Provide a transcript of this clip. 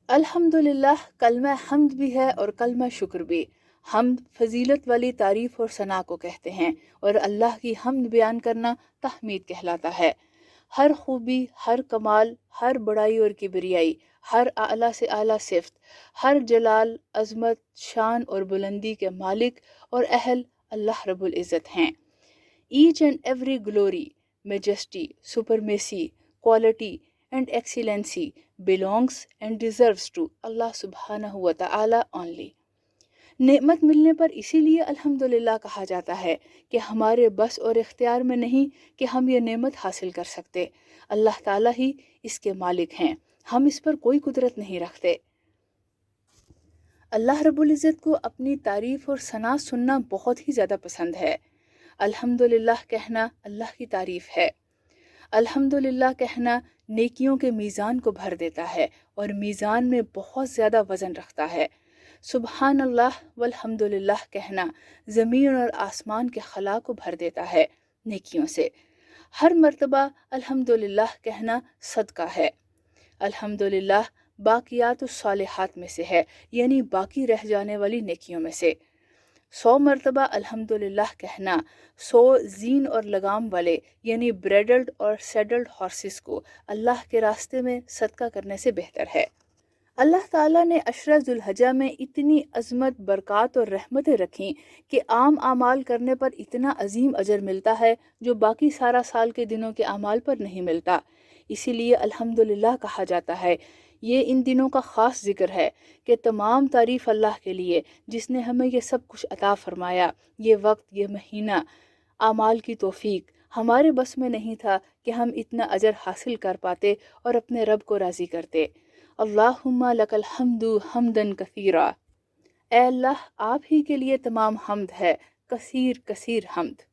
الحمدللہ کلمہ حمد بھی ہے اور کلمہ شکر بھی۔ حمد فضیلت والی تعریف اور ثنا کو کہتے ہیں، اور اللہ کی حمد بیان کرنا تحمید کہلاتا ہے۔ ہر خوبی، ہر کمال، ہر بڑائی اور کبریائی، ہر اعلیٰ سے اعلیٰ صفت، ہر جلال، عظمت، شان اور بلندی کے مالک اور اہل اللہ رب العزت ہیں۔ Each and every glory, majesty, supremacy, quality and excellency belongs and deserves to Allah subhanahu wa ta'ala only۔ نعمت ملنے پر اسی لیے الحمدللہ کہا جاتا ہے کہ ہمارے بس اور اختیار میں نہیں کہ ہم یہ نعمت حاصل کر سکتے، اللہ تعالیٰ ہی اس کے مالک ہیں، ہم اس پر کوئی قدرت نہیں رکھتے۔ اللہ رب العزت کو اپنی تعریف اور ثنا سننا بہت ہی زیادہ پسند ہے۔ الحمدللہ کہنا اللہ کی تعریف ہے۔ الحمدللہ کہنا نیکیوں کے میزان کو بھر دیتا ہے اور میزان میں بہت زیادہ وزن رکھتا ہے۔ سبحان اللہ والحمدللہ کہنا زمین اور آسمان کے خلا کو بھر دیتا ہے نیکیوں سے۔ ہر مرتبہ الحمدللہ کہنا صدقہ ہے۔ الحمدللہ باقیات الصالحات میں سے ہے، یعنی باقی رہ جانے والی نیکیوں میں سے۔ 100 مرتبہ الحمدللہ کہنا 100 زین اور لگام والے یعنی بریڈلڈ اور سیڈلڈ ہارسز کو اللہ کے راستے میں صدقہ کرنے سے بہتر ہے۔ اللہ تعالیٰ نے عشرہ ذو الحجہ میں اتنی عظمت، برکات اور رحمتیں رکھیں کہ عام اعمال کرنے پر اتنا عظیم اجر ملتا ہے جو باقی سارا سال کے دنوں کے اعمال پر نہیں ملتا۔ اسی لیے الحمدللہ کہا جاتا ہے۔ یہ ان دنوں کا خاص ذکر ہے کہ تمام تعریف اللہ کے لیے جس نے ہمیں یہ سب کچھ عطا فرمایا، یہ وقت، یہ مہینہ، اعمال کی توفیق۔ ہمارے بس میں نہیں تھا کہ ہم اتنا اجر حاصل کر پاتے اور اپنے رب کو راضی کرتے۔ اللہم لک الحمد حمدا کثیرا۔ اے اللہ، آپ ہی کے لیے تمام حمد ہے، کثیر کثیر حمد۔